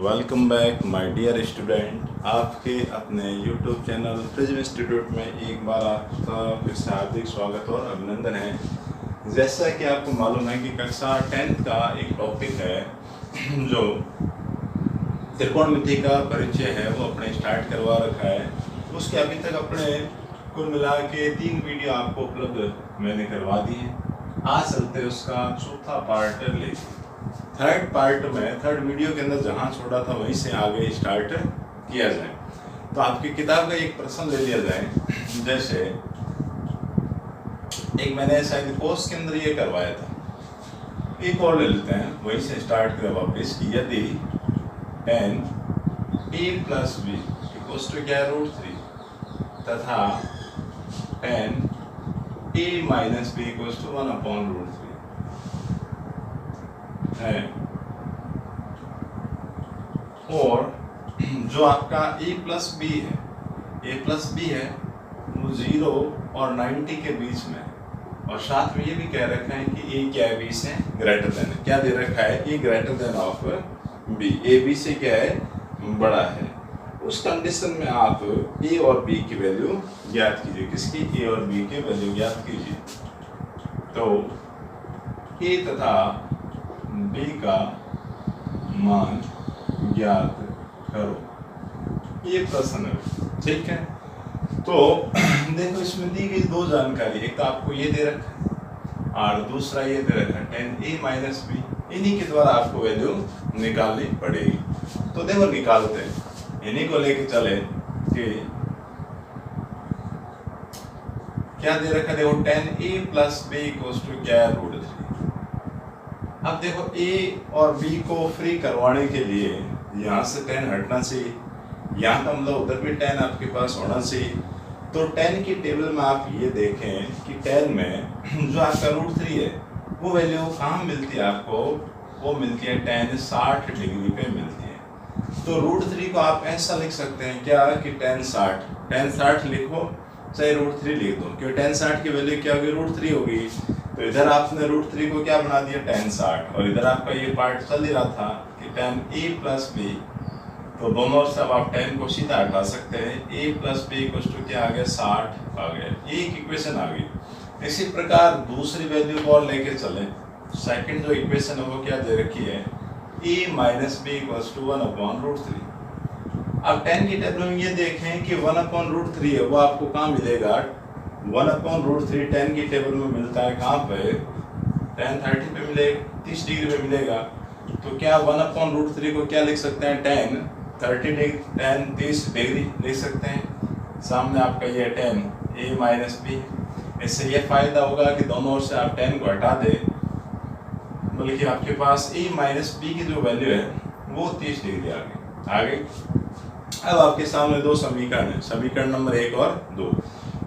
Welcome back my dear student. आपके अपने YouTube channel prism institute में एक बार आपका फिर से हार्दिक स्वागत और अभिनंदन है। जैसा कि आपको मालूम है कि कक्षा 10th का एक टॉपिक है जो त्रिकोणमिति का परिचय है वो अपने स्टार्ट करवा रखा है। उसके अभी तक अपने कुल मिला के 3 वीडियो आपको उपलब्ध मैंने करवा दी है। आज चलते उसका चौथा पार्ट लेके थर्ड वीडियो के अंदर जहाँ छोड़ा था वहीं से आगे स्टार्ट किया जाए। तो आपकी किताब का एक प्रश्न ले लिया जाए। जैसे एक मैंने शायद कोर्स के अंदर ये करवाया था, एक और ले लेते हैं, वहीं से स्टार्ट करें वापस कि यदि tan a plus B equals to क्या है √3 तथा tan a minus B equals to 1/√3 है, और जो आपका a प्लस बी है वो 0 और 90 के बीच में, और साथ में ये भी कह रखा है कि a क्या है b से ग्रेटर देन है। क्या दे रखा है? a greater than of b, a b से क्या है बड़ा है। उस कंडीशन में आप a और b की वैल्यू ज्ञात कीजिए। किसकी? a और b की वैल्यू ज्ञात कीजिए। तो a तथा b का मान ज्ञात करो, ये प्रश्न है। ठीक है, तो देखो इसमें दी गई 2 जानकारी, एक तो आपको ये दे रखा है और दूसरा ये दे रखा है tan a माइनस बी। इन्हीं के द्वारा आपको वैल्यू निकालनी पड़ेगी। तो देखो निकालते हैं, इन्हीं को लेके चले कि क्या दे रखा है। देखो tan a plus B equals to क्या है √3। अब देखो a और b को फ्री करवाने के लिए यहाँ से tan हटना चाहिए, यहाँ का मतलब उधर भी tan आपके पास होना चाहिए। तो tan की टेबल में आप ये देखें कि tan में जो आपका √3 है वो वैल्यू कहाँ मिलती है आपको? वो मिलती है tan 60 डिग्री पे मिलती है। तो √3 को आप ऐसा लिख सकते हैं क्या कि tan 60 लिखो, चाहे √3 लिख दो, क्योंकि tan 60 की वैल्यू क्या होगी? √3 होगी। तो इधर आपने √3 को क्या बना दिया? tan 60, और इधर आपका ये पार्ट चल ही रहा था कि tan a प्लस बी, तो दोनों से अब आप tan को सीधा हटा सकते हैं। a plus B equals to क्या आ गया? 60 आ गया। एक इक्वेशन आ गई। इसी प्रकार दूसरी वैल्यू को और लेके चले। सेकंड जो इक्वेशन है वो क्या दे रखी है? a minus B equals to 1/√3। अब tan की टेबल में ये देखें कि 1/√3 है, वो आपको कहाँ मिलेगा? 1/√3 tan की टेबल में मिलता है कहाँ पे? tan 30 पे मिलेगा, 30 डिग्री पे मिलेगा। तो क्या 1/√3 को क्या लिख सकते हैं? tan 30 डिग्री लिख सकते हैं। सामने आपका ये tan a माइनस बी। इससे ये फायदा होगा कि दोनों ओर से आप tan को हटा दें, बल्कि आपके पास a माइनस बी की जो वैल्यू है वो 30 डिग्री आ गई। अब आपके सामने 2 समीकरण है, समीकरण नंबर 1 और 2।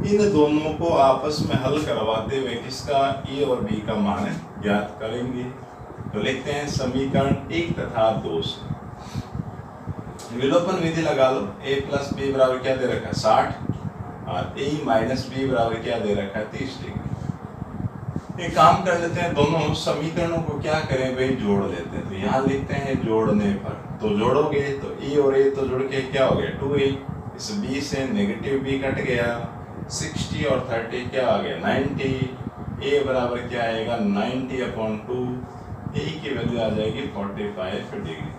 इन दोनों को आपस में हल करवाते हुए किसका? a और b का मान ज्ञात करेंगे। तो लिखते हैं समीकरण 1 तथा 2 से विलोपन विधि लगा लो। a प्लस बी बराबर क्या दे रखा है? 60, और a माइनस बी बराबर क्या दे रखा है? 30 डिग्री। एक काम कर लेते हैं, दोनों समीकरणों को क्या करें भाई? जोड़ लेते हैं। तो यहाँ लिखते हैं जोड़ने पर, तो जोड़ोगे तो a और a तो जुड़ के क्या हो गया? 2a। इस b से नेगेटिव b कट गया, 60 और 30 क्या आ गया? 90। a बराबर क्या आएगा? 90/2। a की वैल्यू आ जाएगी 45 डिग्री।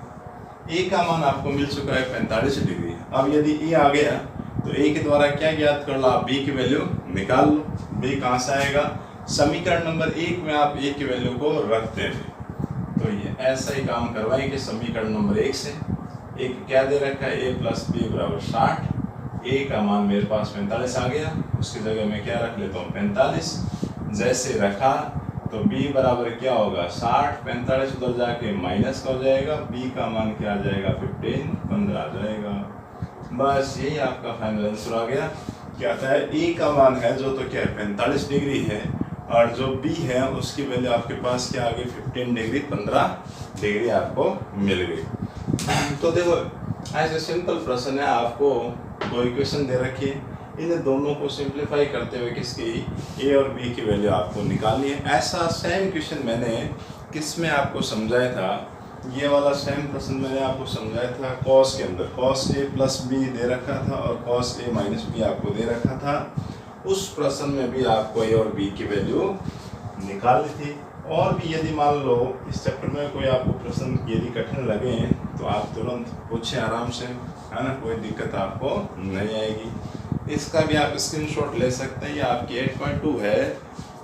a का मान आपको मिल चुका है 45 डिग्री। अब यदि a आ गया तो a के द्वारा क्या ज्ञात कर लो? आप b की वैल्यू निकाल लो। b कहाँ से आएगा? समीकरण नंबर 1 में आप a की वैल्यू को रखते हैं। तो ये ऐसा ही काम करवाएंगे समीकरण नंबर 1 से। एक क्या दे रखा है? a प्लस बी बराबर 60। a का मान मेरे पास 45 आ गया, उसकी जगह मैं क्या रख लेता हूँ? 45। जैसे रखा तो b बराबर क्या होगा? 60, 45 उधर जाके माइनस का हो जाएगा, b का मान क्या आ जाएगा? 15 आ जाएगा। बस यही आपका फाइनल आंसर आ गया। क्या आता है? a का मान है जो तो क्या है? 45 डिग्री है, और जो b है उसकी वैल्यू आपके पास क्या आ गई? 15 डिग्री, 15 डिग्री आपको मिल गई। तो देखो ऐसे सिंपल प्रश्न है, आपको 2 इक्वेशन दे रखी है, इन दोनों को सिंप्लीफाई करते हुए किसकी? a और b की वैल्यू आपको निकालनी है। ऐसा सेम क्वेश्चन मैंने किस में आपको समझाया था? ये वाला सेम प्रश्न मैंने आपको समझाया था कॉस के अंदर, कॉस ए प्लस बी दे रखा था और कॉस ए माइनस बी आपको दे रखा था। उस प्रश्न में भी आपको ए और बी की वैल्यू निकालनी थी। और भी यदि मान लो इस चैप्टर में कोई आपको प्रश्न यदि कठिन लगे तो आप तुरंत पूछें आराम से, है ना, कोई दिक्कत आपको नहीं आएगी। इसका भी आप स्क्रीनशॉट ले सकते हैं। ये आपकी 8.2 है,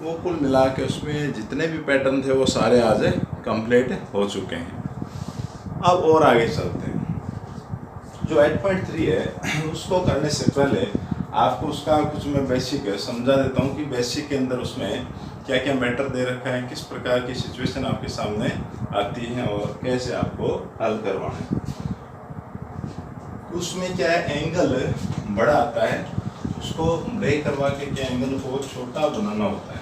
वो कुल मिला के उसमें जितने भी पैटर्न थे वो सारे आज कंप्लीट हो चुके हैं। अब और आगे चलते हैं। जो 8.3 है उसको करने से पहले आपको उसका कुछ मैं बेसिक समझा देता हूँ कि बेसिक के अंदर उसमें क्या क्या मैटर दे रखा है, किस प्रकार की सिचुएशन आपके सामने आती है और कैसे आपको हल करवाना है। उसमें क्या है, एंगल बड़ा आता है, उसको ब्रेक करवा के क्या एंगल को छोटा बनाना होता है।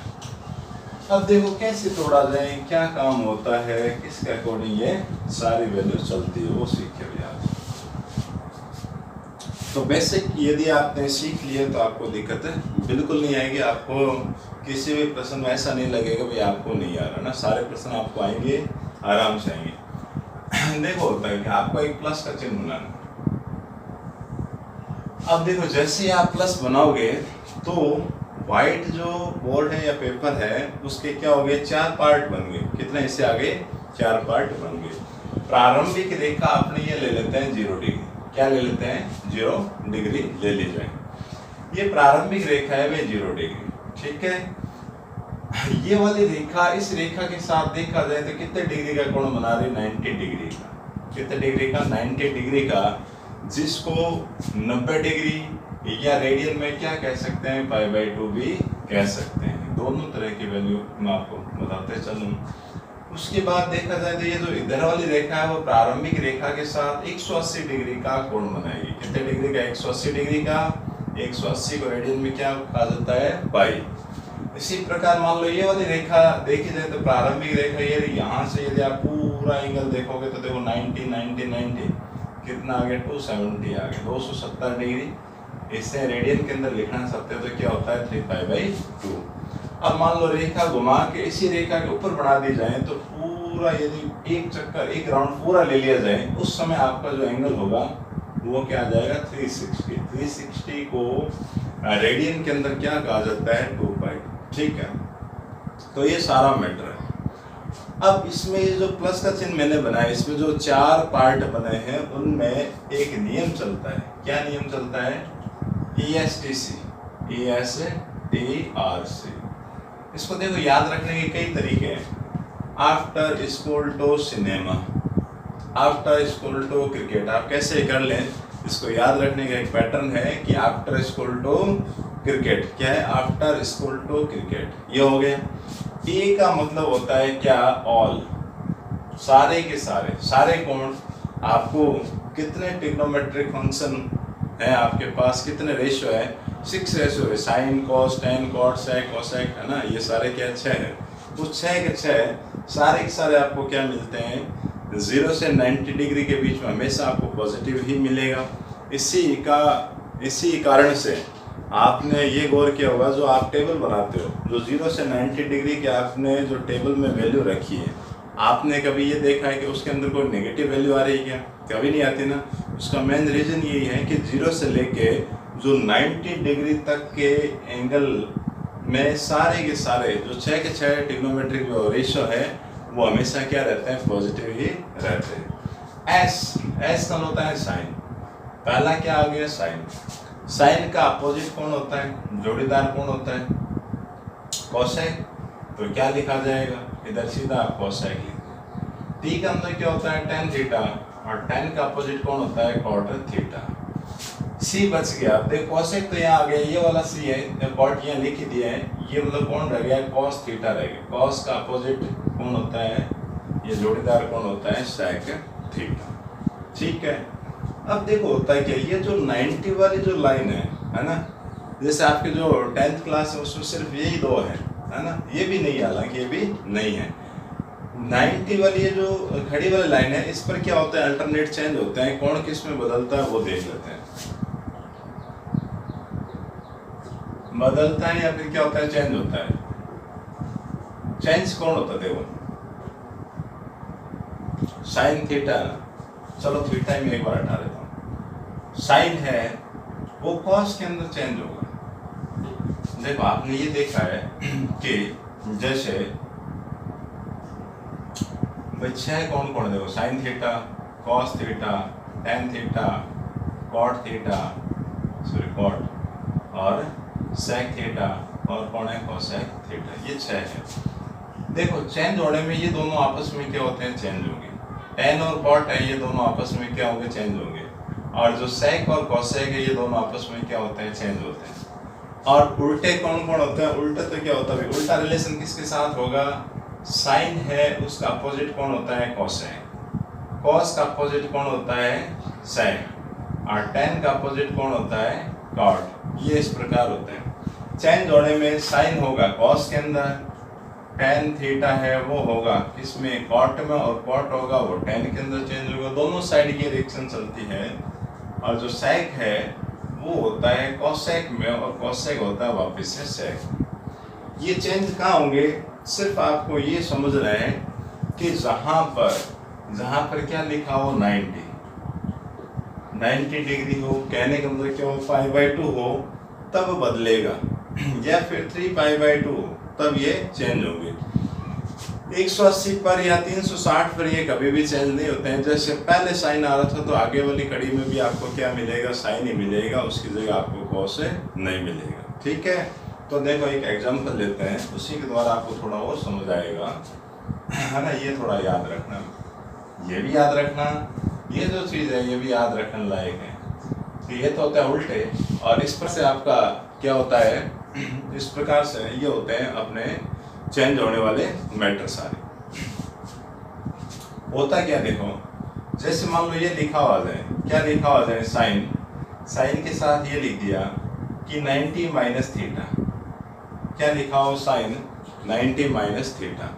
अब देखो कैसे तोड़ा जाए, क्या काम होता है, किसके अकॉर्डिंग ये सारी वैल्यू चलती है, वो सीखे भी आप। तो बेसिक यदि आपने सीख लिया तो आपको दिक्कत बिल्कुल नहीं आएगी। आपको किसी भी प्रश्न में ऐसा नहीं लगेगा भाई आपको नहीं आ रहा ना, सारे प्रश्न आपको आएंगे, आराम से आएंगे। देखो होता है कि आपको एक प्लस का चिन्ह बनाना। अब देखो जैसे ही आप प्लस बनाओगे तो व्हाइट जो बोर्ड है या पेपर है उसके क्या हो गए, 4 पार्ट बन गए। कितने इससे आगे 4 पार्ट बन गए। प्रारंभिक रेखा आपने ये ले लेते हैं 0 डिग्री। क्या ले लेते हैं, 0 डिग्री ले ली जाए। ये प्रारंभिक रेखा है वे 0 डिग्री, ठीक है। ये वाली रेखा, इस रेखा के साथ देखा जाए तो कितने डिग्री का कोण बना रही, 90 डिग्री का। कितने डिग्री का, 90 डिग्री का, जिसको 90 डिग्री या रेडियन में क्या कह सकते हैं, π/2 भी कह सकते हैं। दोनों तरह की वैल्यू मैं आपको बताते चलूँ। उसके बाद देखा जाए तो ये जो इधर वाली रेखा है वो प्रारंभिक रेखा के साथ 180 डिग्री का कोण बनाएगी। कितने डिग्री का, 180 डिग्री का। 180 को रेडियन में क्या कहा जाता है, पाई। इसी प्रकार मान लो ये वाली रेखा देखी जाए तो प्रारंभिक रेखा ये, यहाँ से यदि आप पूरा एंगल देखोगे तो देखो 90 90 90 कितना आ गया, 270 आ गया, 270 डिग्री। इससे रेडियन के अंदर लिखना सकते हो तो क्या होता है, 3π/2। अब मान लो रेखा घुमा के इसी रेखा के ऊपर बना दी जाए तो पूरा यदि एक चक्कर, एक राउंड पूरा ले लिया जाए, उस समय आपका जो एंगल होगा वो क्या आ जाएगा, 360। 360 को रेडियन के अंदर क्या कहा जाता है, 2π, ठीक है। तो ये सारा मैटर है। अब इसमें ये जो प्लस का चिन्ह मैंने बनाया, इसमें जो 4 पार्ट बने हैं उनमें एक नियम चलता है। क्या नियम चलता है, ESTC, ESTRC। इसको देखो याद रखने के कई तरीके हैं। After school to cinema, after school to cricket, आप कैसे कर लें, इसको याद रखने का एक पैटर्न है कि आफ्टर स्कूल टू क्रिकेट, क्या है, आफ्टर स्कूल टू क्रिकेट, ये हो गया। ए का मतलब होता है क्या, ऑल, सारे के सारे, सारे कोण। आपको कितने ट्रिग्नोमेट्रिक फंक्शन है आपके पास, कितने रेशियो है, 6 रेशियो है, sine cos tan cot sec cosec, है ना, ये सारे क्या 6 है। उस 6 के 6 सारे के सारे आपको क्या मिलते हैं, 0 से 90 डिग्री के बीच में हमेशा आपको पॉजिटिव ही मिलेगा। इसी कारण से आपने ये गौर किया होगा, जो आप टेबल बनाते हो, जो 0 से 90 डिग्री के आपने जो टेबल में वैल्यू रखी है, आपने कभी ये देखा है कि उसके अंदर कोई नेगेटिव वैल्यू आ रही है क्या, कभी नहीं आती ना। उसका मेन रीज़न यही है कि 0 से लेके जो 90 डिग्री तक के एंगल में सारे के सारे जो 6 के 6 ट्रिग्नोमेट्रिक जो रेशियो है वो हमेशा क्या रहते हैं, पॉजिटिव ही रहते हैं। एस का होता है साइन, पहला क्या आ गया, साइन। साइन का अपोजिट कौन होता है, जोड़ीदार कौन होता है, कोसेक। तो क्या लिखा जाएगा, इधर सीधा कोसेक लिखते। टी का अंदर क्या होता है, टेन थीटा, और टेन का अपोजिट कौन होता है, कॉट थीटा। सी बच गया, देखो कोसेक तो यहाँ आ गया, ये वाला सी है, कॉट यहाँ लिख ही दिया है, ये मतलब कौन रह गया, कॉस थीटा रह गया। कॉस का अपोजिट कौन होता है, ये जोड़ीदार कौन होता है, सेक थीटा, ठीक है। अब देखो होता है क्या, ये जो 90 वाली जो लाइन है ना, जैसे आपके जो 10th क्लास है उसमें सिर्फ यही 2 है ना, ये भी नहीं, हालांकि ये भी नहीं है। 90 वाली ये जो खड़ी वाली लाइन है, इस पर क्या होता है, अल्टरनेट चेंज होते हैं, कौन किस में बदलता है वो देख लेते हैं। बदलता है या फिर क्या होता है, चेंज होता है। चेंज कौन होता है, देखो साइन थीटा, चलो थीटा में एक बार हटा देता हूँ, साइन है वो कॉस के अंदर चेंज होगा। देखो आपने ये देखा है कि जैसे भाई छह कौन कौन, देखो sine theta, cos theta, tan theta, cot theta, sorry cot, और सेक थीटा, और कौन है कोसेक थीटा, ये छह है। देखो चेंज होने में ये दोनों आपस में क्या होते हैं, चेंज होंगे। टेन और कॉट है ये दोनों आपस में क्या होंगे, चेंज होंगे। और जो सेक और कोसेक है ये दोनों आपस में क्या होते हैं, चेंज होते हैं। और उल्टे कौन कौन होते हैं, उल्टे तो क्या होता है, उल्टा रिलेशन किसके साथ होगा, साइन है उसका अपोजिट कौन होता है, कोसेक, कॉस का अपोजिट कौन होता है, सेक, और टेन का अपोजिट कौन होता है, कॉट। ये इस प्रकार होते हैं। चेंज होने में साइन होगा कॉस के अंदर, टेन थीटा है वो होगा किसमें, कॉट में, और कॉट होगा वो टेन के अंदर चेंज होगा। दोनों साइड की रिएक्शन चलती है। और जो सेक है वो होता है कोसेक में, और कोसेक होता है वापस से सेक। ये चेंज कहाँ होंगे, सिर्फ आपको ये समझना है कि जहाँ पर क्या लिखा हो 90 डिग्री हो, कहने का मतलब क्या हो, π/2 हो तब बदलेगा, या फिर 3π/2 हो तब ये चेंज होंगे। 180 पर या 360 पर ये कभी भी चेंज नहीं होते हैं। जैसे पहले साइन आ रहा था तो आगे वाली कड़ी में भी आपको क्या मिलेगा, साइन ही मिलेगा, उसकी जगह आपको कॉस नहीं मिलेगा। ठीक है, तो देखो एक एग्जांपल लेते हैं, उसी के द्वारा आपको थोड़ा और समझ आएगा, है ना। ये थोड़ा याद रखना, ये भी याद रखना, ये जो चीज़ है ये भी याद रखने लायक है। तो ये तो होता है उल्टे, और इस पर से आपका क्या होता है, इस प्रकार से ये होते हैं अपने चेंज होने वाले मैटर सारे। होता क्या, देखो जैसे मान लो ये लिखा हुआ है, क्या लिखा हुआ है, साइन के साथ ये लिख दिया कि 90 माइनस थीटा, क्या लिखा हो, साइन 90 माइनस थीटा।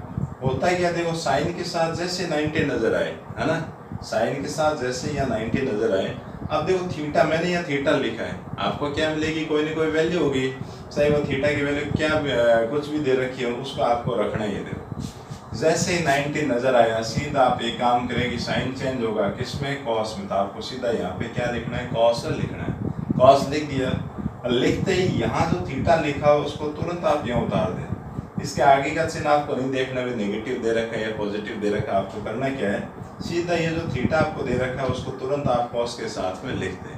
होता है क्या, देखो साइन के साथ जैसे 90 नजर आए, है ना, साइन के साथ जैसे या 90 नजर आए। अब देखो थीटा, मैंने यहाँ थीटा लिखा है, आपको क्या मिलेगी, कोई ना कोई वैल्यू होगी, चाहे वो थीटा की वैल्यू क्या कुछ भी दे रखी हो, उसको आपको रखना ही है। देखो जैसे ही 90 नजर आया, सीधा आप एक काम करें कि साइन चेंज होगा किसमें, कॉस में, तो आपको सीधा यहाँ पे क्या लिखना है, कॉस लिखना है। कॉस लिख दिया, लिखते ही यहाँ जो थीटा लिखा हो उसको तुरंत आप यहाँ उतार दें। इसके आगे का चिन्ह आपको नहीं देखना है, नेगेटिव दे रखा है या पॉजिटिव दे रखा है। आपको करना क्या है, सीधा ये जो थीटा आपको दे रखा है उसको तुरंत आप कॉस के साथ में लिख दें।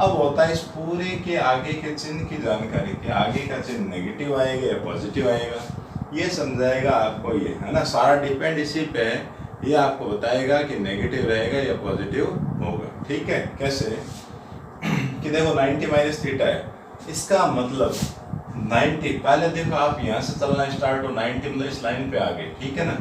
अब होता है इस पूरे के आगे के चिन्ह की जानकारी, कि आगे का चिन्ह नेगेटिव आएगा या पॉजिटिव आएगा, ये समझाएगा आपको, ये है ना, सारा डिपेंड इसी पे है। ये आपको बताएगा कि नेगेटिव रहेगा या पॉजिटिव होगा। ठीक है, कैसे कि देखो 90 माइनस थीटा है, इसका मतलब 90, पहले देखो आप यहाँ से चलना स्टार्ट हो, 90 मतलब इस लाइन पे आ गए, ठीक है ना।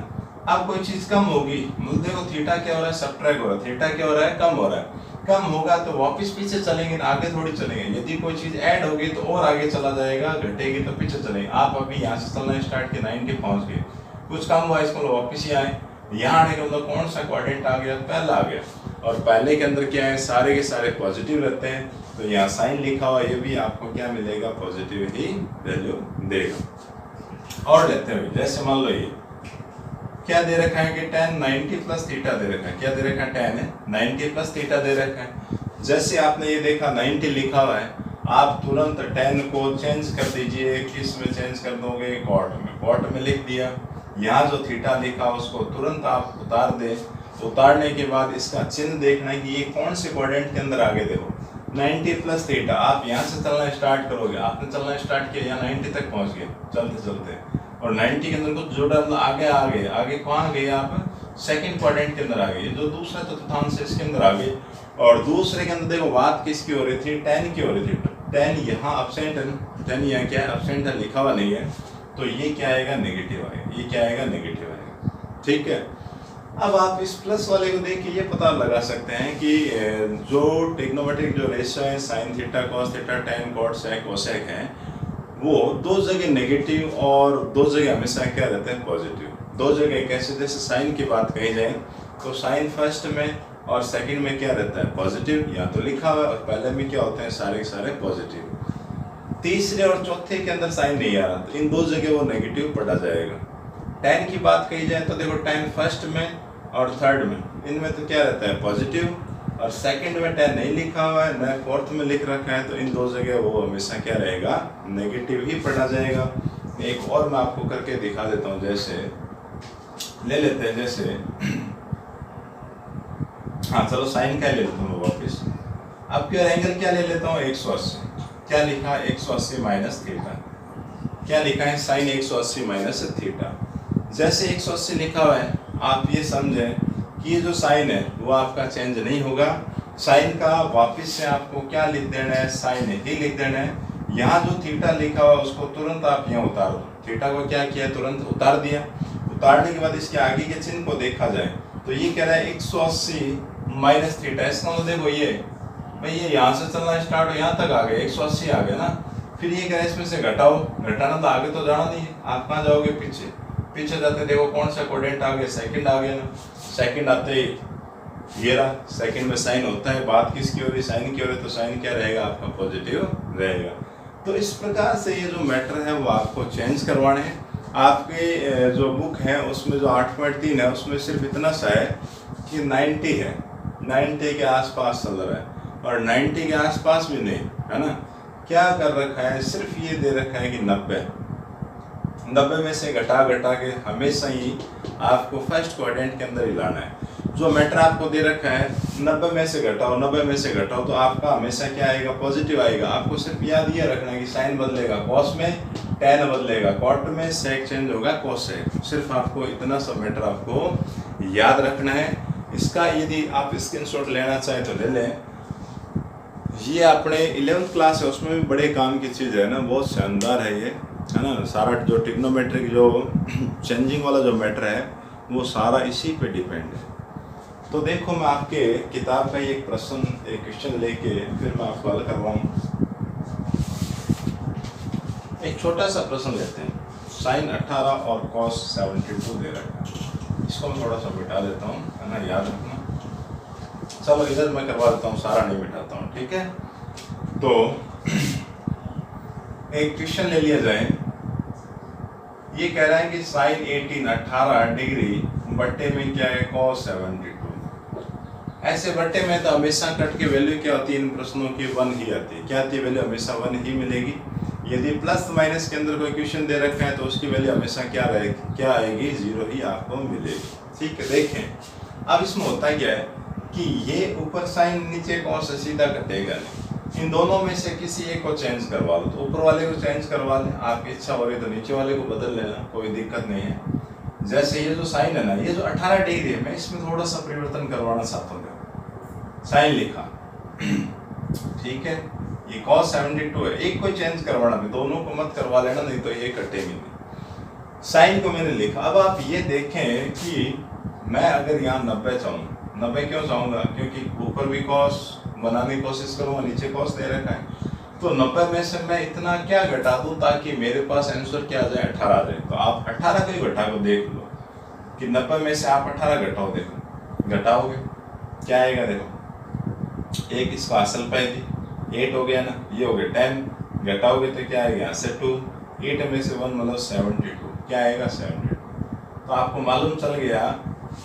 अब कोई चीज कम होगी, मतलब देखो थीटा क्या हो रहा है, सब्ट्रैक्ट हो रहा है, थीटा क्या हो रहा है, कम हो रहा है। कम होगा तो वापस पीछे चलेंगे, आगे थोड़ी चलेंगे। यदि कोई चीज ऐड होगी तो और आगे चला जाएगा, घटेगी तो पीछे चलेंगे। आप अभी यहाँ से चलना स्टार्ट किया, 90 पहुंच गए, कुछ कम हुआ, इसको वापस ही आए, यहाँ आने का मतलब कौन सा क्वाड्रेंट आ गया, पहला आ गया। और पहले के अंदर क्या है, सारे के सारे पॉजिटिव रहते हैं, तो यहाँ साइन लिखा हुआ ये भी आपको क्या मिलेगा, पॉजिटिव ही वैल्यू देगा। और लेते हैं, जैसे मान लो ये क्या दे रखा है कि tan 90 प्लस थीटा दे रखा है, क्या दे रखा है, tan 90 प्लस थीटा दे रखा है। जैसे आपने ये देखा 90 लिखा हुआ है, आप तुरंत tan को चेंज कर दीजिए, किस में चेंज कर दोगे, कॉट में, कॉट में लिख दिया। यहाँ जो थीटा लिखा उसको तुरंत आप उतार दें। उतारने के बाद इसका चिन्ह देखना है कि ये कौन से क्वाड्रेंट के अंदर आगे, देखो 90 प्लस थीटा, आप यहाँ से चलना स्टार्ट करोगे, आपने चलना स्टार्ट किया, यहाँ 90 तक पहुँच गए चलते चलते, और 90 के अंदर कुछ जुड़ा, आगे आ गए, आगे कहाँ गए आप, सेकंड क्वाड्रेंट के अंदर आ गए, जो दूसरा चतुर्थांश इसके अंदर आ गए। और दूसरे के अंदर देखो बात किसकी हो रही थी, tan की हो रही थी। tan यहाँ अपसेंट है, tan यहाँ क्या है, अपसेंट है, लिखा हुआ नहीं है, तो ये क्या आएगा, नेगेटिव आएगा, ये क्या आएगा, नेगेटिव आएगा। ठीक है, अब आप इस प्लस वाले को देख के ये पता लगा सकते हैं कि जो ट्रिग्नोमेट्रिक जो रेशियो है, sign theta, cos theta, tan, cot, sec, cosec है, वो दो जगह नेगेटिव और दो जगह हमेशा क्या रहते हैं, पॉजिटिव। दो जगह कैसे, जैसे साइन की बात कही जाए तो साइन फर्स्ट में और सेकंड में क्या रहता है, पॉजिटिव, या तो लिखा हुआ है, और पहले में क्या होते हैं, सारे सारे पॉजिटिव। तीसरे और चौथे के अंदर साइन नहीं आ रहा, तो इन दो जगह वो नेगेटिव पढ़ा जाएगा। tan की बात कही जाए तो देखो tan फर्स्ट में और थर्ड में, इनमें तो क्या रहता है पॉजिटिव, और सेकंड में 10 नहीं लिखा हुआ है, न फोर्थ में लिख रखा है, तो इन दो जगह वो हमेशा क्या रहेगा, नेगेटिव ही पढ़ा जाएगा। एक और मैं आपको करके दिखा देता हूँ, जैसे ले लेते हैं, जैसे हाँ चलो साइन क्या ले लेता हूँ वापिस। अब क्या एंगल क्या ले लेता हूँ 180, क्या लिखा 180 माइनस थीटा, क्या लिखा है साइन 180 माइनस थीटा। जैसे 180 लिखा हुआ है, आप ये समझें कि ये जो साइन है वो आपका चेंज नहीं होगा, साइन का वापस से आपको क्या लिख देना है, साइन ही लिख देना है। यहाँ जो थीटा लिखा हुआ उसको तुरंत आप यहाँ उतार दो, थीटा को क्या किया तुरंत उतार दिया। उतारने के बाद इसके आगे के चिन्ह को देखा जाए तो ये कह रहा है 180 माइनस थीटा, इसका मतलब देखो ये भाई ये यहाँ से चलना स्टार्ट हो यहाँ तक आ गया 180 आ गया ना, फिर ये कह रहा है इसमें से घटाओ, घटाना तो आगे तो जाना नहीं है, आप कहाँ जाओगे पीछे, पीछे जाते देखो कौन सा कोडेंट आ गया, सेकंड आ गया ना, सेकंड आते ही ये रहा, सेकंड में साइन होता है, बात किसकी हो रही साइन की हो रही, तो साइन क्या रहेगा आपका पॉजिटिव रहेगा। तो इस प्रकार से ये जो मैटर है वो आपको चेंज करवाने हैं। आपके जो बुक है उसमें जो 8.3 है उसमें सिर्फ इतना सा है कि 90 है, 90 के आसपास चल रहा है, और 90 के आसपास भी नहीं है ना, क्या कर रखा है सिर्फ ये दे रखा है कि 90 में से घटा के हमेशा ही आपको फर्स्ट क्वाड्रेंट के अंदर ही लाना है। जो मैटर आपको दे रखा है 90 में से घटाओ, 90 में से घटाओ, तो आपका हमेशा क्या आएगा पॉजिटिव आएगा। आपको सिर्फ याद ये रखना है कि साइन बदलेगा कॉस में, tan बदलेगा कॉट में, सेक चेंज होगा कोसेक, सिर्फ आपको इतना सा मैटर आपको याद रखना है। इसका यदि आप स्क्रीनशॉट लेना चाहें तो ले लें। ये अपने 11th क्लास है उसमें भी बड़े काम की चीज़ है ना, बहुत शानदार है ये, है ना। सारा जो ट्रिग्नोमेट्रिक जो चेंजिंग वाला जो मैटर है वो सारा इसी पे डिपेंड है। तो देखो मैं आपके किताब का एक प्रश्न एक क्वेश्चन लेके फिर मैं आपको हल करवाऊँ। एक छोटा सा प्रश्न लेते हैं, साइन 18 और कॉस 72 दे रखा है, इसको मैं थोड़ा सा बिठा देता हूँ, है ना, याद रखना। चलो इधर मैं करवा देता हूँ, सारा नहीं बिठाता हूँ, ठीक है। तो एक क्वेश्चन ले लिया जाए, ये कह रहा है कि साइन 18 डिग्री बट्टे में क्या है cos 72। ऐसे बट्टे में तो हमेशा कट की वैल्यू क्या होती है, इन प्रश्नों की 1 ही आती है। क्या आती है वैल्यू, हमेशा 1 ही मिलेगी। यदि प्लस माइनस के अंदर कोई क्वेश्चन दे रखा है तो उसकी वैल्यू हमेशा क्या रहेगी, क्या आएगी, 0 ही आपको मिलेगी। ठीक है, देखें अब इसमें होता क्या है कि ये ऊपर साइन नीचे कॉस सीधा कटेगा नहीं, इन दोनों में से किसी एक को चेंज करवा लो, तो ऊपर वाले को चेंज करवा लें, आपकी इच्छा हो रही तो नीचे वाले को बदल लेना, कोई दिक्कत नहीं है। जैसे ये जो साइन है ना, ये जो 18 डिग्री है, मैं इसमें थोड़ा सा परिवर्तन करवाना चाहता हूँ। साइन लिखा ठीक है, ये cos 72 है, एक को चेंज करवाना है, दोनों को मत करवा लेना, नहीं तो ये कटेंगे नहीं। साइन को मैंने लिखा। अब आप ये देखें कि मैं अगर यहाँ 90 चाहूँ, 90 क्यों चाहूँगा, क्योंकि ऊपर भी cos बनाने की कोशिश करूँगा, नीचे cos दे रखा है, तो 90 में से मैं इतना क्या घटा दूँ ताकि मेरे पास आंसर क्या आ जाए, 18 आ जाए। तो आप 18 को ही घटा को देख लो कि 90 में से आप 18 घटाओ, देखो घटाओगे क्या आएगा, देखो एक इसका असल पाई थी 8 हो गया ना, ये हो गया 10, घटाओगे तो क्या आएगा यहाँ से 2, 8 में से 1 मतलब 72, क्या आएगा 72। तो आपको मालूम चल गया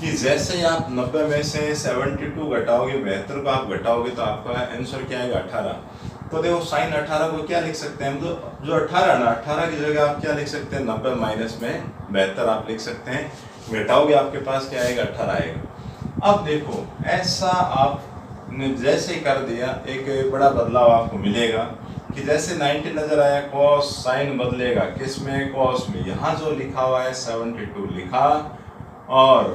कि जैसे ही आप 90 में से 72 घटाओगे, 72 को आप घटाओगे तो आपका आंसर क्या आएगा 18। तो देखो साइन 18 को क्या लिख सकते हैं हम, तो जो 18 ना, 18 की जगह आप क्या लिख सकते हैं, 90 माइनस में 72 आप लिख सकते हैं, घटाओगे आपके पास क्या आएगा 18 आएगा। अब देखो ऐसा आपने जैसे ही कर दिया, एक बड़ा बदलाव आपको मिलेगा कि जैसे 90 नजर आया, कॉस साइन बदलेगा किस में, कॉस में। यहाँ जो लिखा हुआ है 72 लिखा, और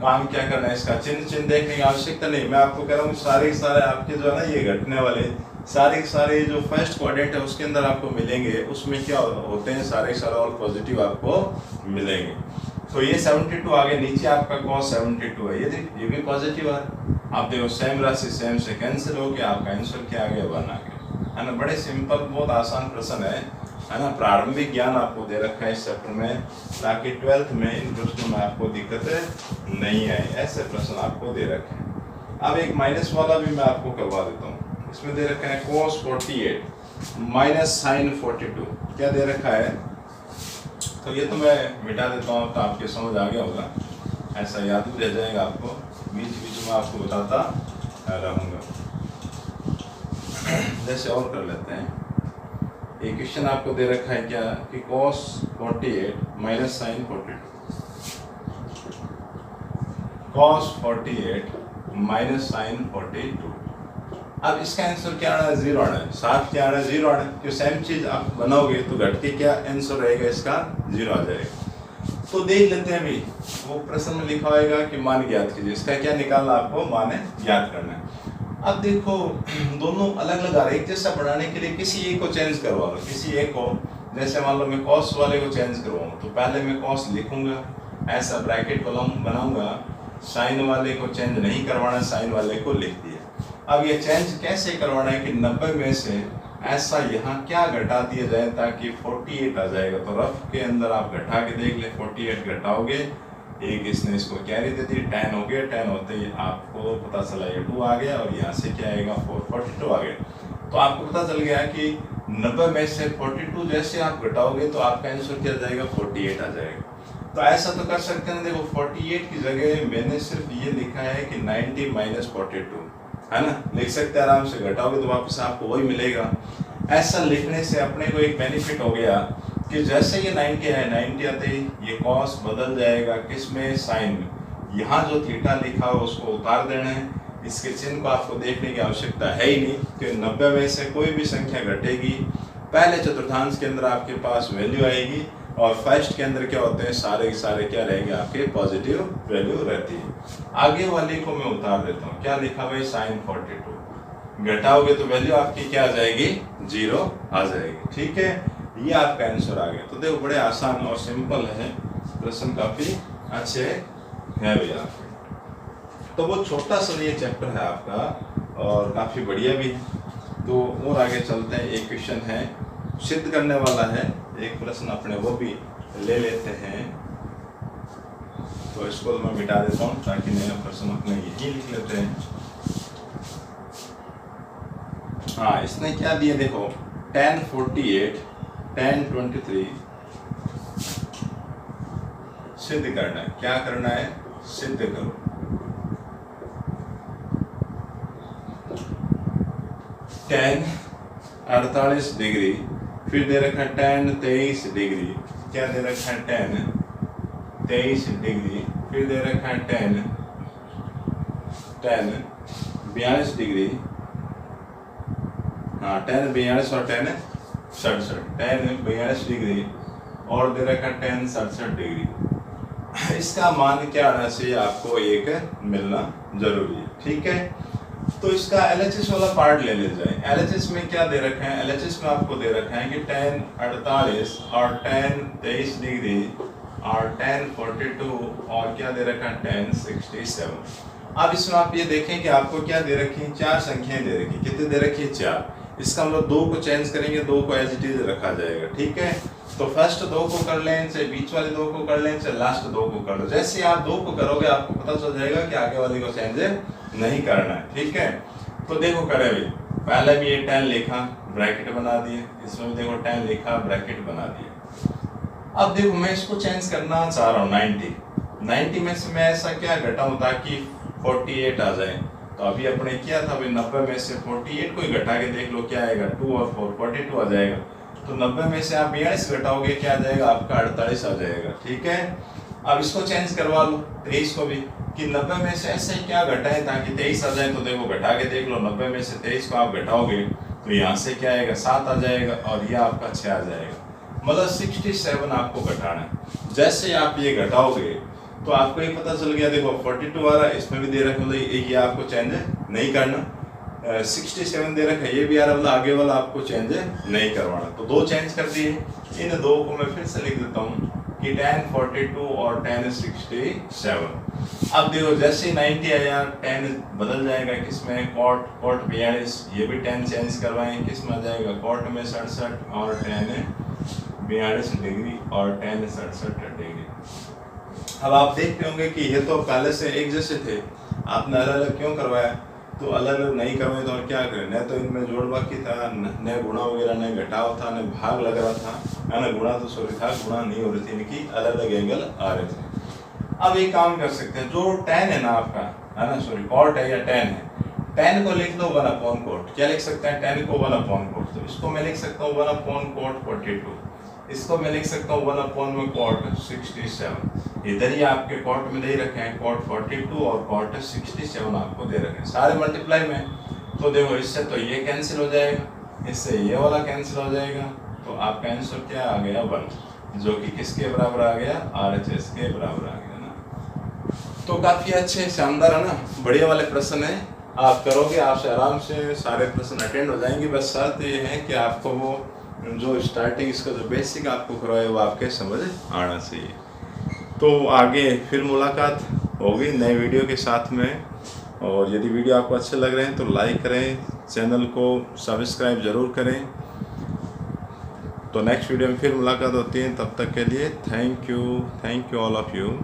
काम क्या करना है, इसका चिन्ह देखने की आवश्यकता नहीं। मैं आपको कह रहा हूँ सारे आपके जो है ना ये घटने वाले सारे जो फर्स्ट क्वाड्रेंट है उसके अंदर आपको मिलेंगे, उसमें क्या होते हैं, सारे ऑल पॉजिटिव आपको मिलेंगे। तो ये 72 आ गया, नीचे आपका cos 72 है, ये भी पॉजिटिव है। आप देखो सेम राशि सेम से कैंसिल हो गया, आपका आंसर क्या आ गया, 1 आ गया, है ना। बड़े सिंपल बहुत आसान प्रश्न है ना। प्रारंभिक ज्ञान आपको दे रखा है इस चैप्टर में, ताकि 12th में इन प्रश्नों में आपको दिक्कत नहीं आए, ऐसे प्रश्न आपको दे रखे हैं। अब एक माइनस वाला भी मैं आपको करवा देता हूँ। इसमें दे रखा है cos 48 माइनस साइन 42, क्या दे रखा है, तो ये तो मैं मिटा देता हूँ तो आपके समझ आ गया होगा, ऐसा याद भी रह जाएगा आपको, बीच बीच में आपको बताता रहूँगा। जैसे और कर लेते हैं, एक क्वेश्चन आपको दे रखा है क्या कि cos 48 minus sine 42, cos 48 minus sine 42। अब इसका आंसर क्या आना है? 0 आना है। साथ क्या आना है? 0 आना है। क्यों सेम चीज आप बनाओगे तो घट के क्या आंसर रहेगा इसका? 0 आ जाएगा। तो देख लेते हैं अभी, वो प्रश्न में लिखा होगा कि मान ज्ञात कीजिए, इसका क्या निकालना आपको? मान ज्ञात करना है। अब देखो दोनों अलग अलग आ रहे हैं, एक जैसा बढ़ाने के लिए किसी एक को चेंज करवा लो, किसी एक को। जैसे मान लो मैं cos वाले को चेंज करवाऊँ तो पहले मैं cos लिखूंगा, ऐसा ब्रैकेट कॉलम बनाऊंगा, साइन वाले को चेंज नहीं करवाना, साइन वाले को लिख दिया। अब ये चेंज कैसे करवाना है कि 90 में से ऐसा यहाँ क्या घटा दिया जाए ताकि 48 आ जाएगा। तो रफ के अंदर आप घटा के देख ले, 48 घटाओगे, एक इसने इसको कैरी दे दी, 10 हो गया, 10 होते ही आपको पता चला ये 2 आ गया और यहाँ से क्या आएगा? 42 आ गया। तो आपको पता चल गया कि 90 में से 42 जैसे आप घटाओगे तो आपका आंसर क्या जाएगा? 48 आ जाएगा। तो ऐसा तो कर सकते हैं, देखो 48 की जगह मैंने सिर्फ ये लिखा है कि 90 माइनस 42, है ना, लिख सकते हैं आराम से। घटाओगे तो वापस आपको वही मिलेगा। ऐसा लिखने से अपने को एक बेनिफिट हो गया कि जैसे ये 90 है, 90 आते ही ये cos बदल जाएगा किस में? साइन में। यहाँ जो थीटा लिखा हो उसको उतार देना है, इसके चिन्ह को आपको देखने की आवश्यकता है ही नहीं, कि 90 में से कोई भी संख्या घटेगी, पहले चतुर्थांश के अंदर आपके पास वैल्यू आएगी और फर्स्ट के अंदर क्या होते हैं? सारे के सारे क्या रहेंगे? आपके पॉजिटिव वैल्यू रहती है। आगे वाले को मैं उतार देता हूँ, क्या लिखा भाई? साइन 42। घटाओगे तो वैल्यू आपकी क्या आ जाएगी? 0 आ जाएगी। ठीक है, ये आपका आंसर आ गया। तो देखो बड़े आसान और सिंपल है प्रश्न, काफी अच्छे है भैया। तो वो छोटा सा ये चैप्टर है आपका और काफी बढ़िया भी है। तो और आगे चलते हैं, एक क्वेश्चन है सिद्ध करने वाला है, एक प्रश्न अपने वो भी ले लेते हैं। तो इसको तो मैं मिटा देता हूँ ताकि नया प्रश्न अपने यही लिख लेते हैं। हाँ, इसने क्या दिया देखो, tan 48 tan 23 सिद्ध करना है। क्या करना है? सिद्ध करो। tan 48 डिग्री, फिर दे रखा है tan 23 डिग्री, क्या दे रखा है? tan 23 डिग्री, फिर दे रखा है tan 42 डिग्री, हाँ tan 42 और tan 67, tan 42 डिग्री और दे रखा है tan 67 डिग्री। इसका मान क्या आना चाहिए? आपको एक मिलना जरूरी है। ठीक है, तो इसका LHS वाला पार्ट ले ले जाए। LHS में क्या दे रखा है? LHS में आपको दे रखा है कि tan 48 और tan 23 डिग्री और tan 42 और क्या दे रखा है? tan 67। अब इसमें आप ये देखें कि आपको क्या दे रखी है? 4 संख्याएं दे रखी। कितने दे रखी है? 4। इसका मतलब 2 को चेंज करेंगे, 2 को एज इट इज रखा जाएगा। ठीक है, तो फर्स्ट 2 को कर लें, चाहे बीच वाले 2 को कर लें, चाहे लास्ट 2 को कर लो। जैसे आप 2 को करोगे आपको पता चल जाएगा कि आगे वाले को चेंज नहीं करना है। ठीक है, तो देखो करे भाई, पहले भी ये 10 लिखा, ब्रैकेट बना दिए, इसमें भी देखो 10 लिखा, ब्रैकेट बना दिए। अब देखो मैं इसको चेंज करना चाह रहा हूँ 90 में से मैं ऐसा क्या घटाऊं ताकि 48 आ जाए। तो अभी अपने किया था भाई 90 में से 48 को ही घटा के देख लो क्या आएगा? 2 और 4 42 आ जाएगा। तो 90 में से आप 42 घटाओगे, क्या आ जाएगा? आपका 48 आ जाएगा। ठीक है, अब इसको चेंज करवा लो 23 को भी, कि 90 में से ऐसे क्या घटाएं ताकि 23 आ जाए। तो देखो घटा के देख लो, 90 में से 23 को आप घटाओगे तो यहाँ से क्या आएगा? 7 आ जाएगा और ये आपका 6 आ जाएगा। मतलब 67 आपको घटाना है। जैसे आप ये घटाओगे तो आपको ये पता चल गया, देखो 42 आ रहा है, इसमें भी दे रखा, मतलब ये आपको चेंज नहीं करना। 67 दे रखा है, ये भी आ रहा, मतलब आगे वाला आपको चेंज नहीं करवाना। तो 2 चेंज कर दिए, इन 2 को मैं फिर से लिख देता हूँ कि tan 42 और tan 67। अब देखो जैसे 90 आया, tan बदल जाएगा किसमें? cot 42, ये भी tan चेंज करवाएं, किसमें आ जाएगा? cot में 67 और tan 42 डिग्री और tan 67 डिग्री। अब आप देखते होंगे कि ये तो पहले से एक जैसे थे, आपने अलग अलग क्यों करवाया? तो अलग अलग नहीं करवाए तो और क्या करें? न तो इनमें जोड़ बाकी था, न गुणा वगैरह, न घटाव था, न भाग लग रहा था, है ना। गुणा तो सॉरी था, गुणा नहीं हो रही थी, इनकी अलग अलग एंगल आ रहे थे। अब एक काम कर सकते हैं, जो tan है ना आपका, है ना, सॉरी cot है या tan है, tan को लिख दो 1/cot। क्या लिख सकते हैं, tan को 1/cot, तो इसको मैं लिख सकता हूँ 1/cot 42, इसको मैं लिख सकता हूँ 1/cot 67। इधर ही आपके cot में दे रखे हैं cot 42 और cot 67 आपको दे रखे हैं सारे मल्टीप्लाई में। तो देखो इससे तो ये कैंसिल हो जाएगा, इससे ये वाला कैंसिल हो जाएगा, तो आपका आंसर क्या आ गया 1, जो कि किसके बराबर आ गया, RHS के बराबर आ गया ना। तो काफ़ी अच्छे शानदार है ना, बढ़िया वाले प्रश्न है, आप करोगे आपसे आराम से सारे प्रश्न अटेंड हो जाएंगे। बस शर्त ये है कि आपको वो जो स्टार्टिंग इसका जो बेसिक आपको करवाए वो आपके समझ आना चाहिए। तो आगे फिर मुलाकात होगी नए वीडियो के साथ में, और यदि वीडियो आपको अच्छे लग रहे हैं तो लाइक करें, चैनल को सब्सक्राइब ज़रूर करें। तो नेक्स्ट वीडियो में फिर मुलाकात होती है, तब तक के लिए thank you all of you.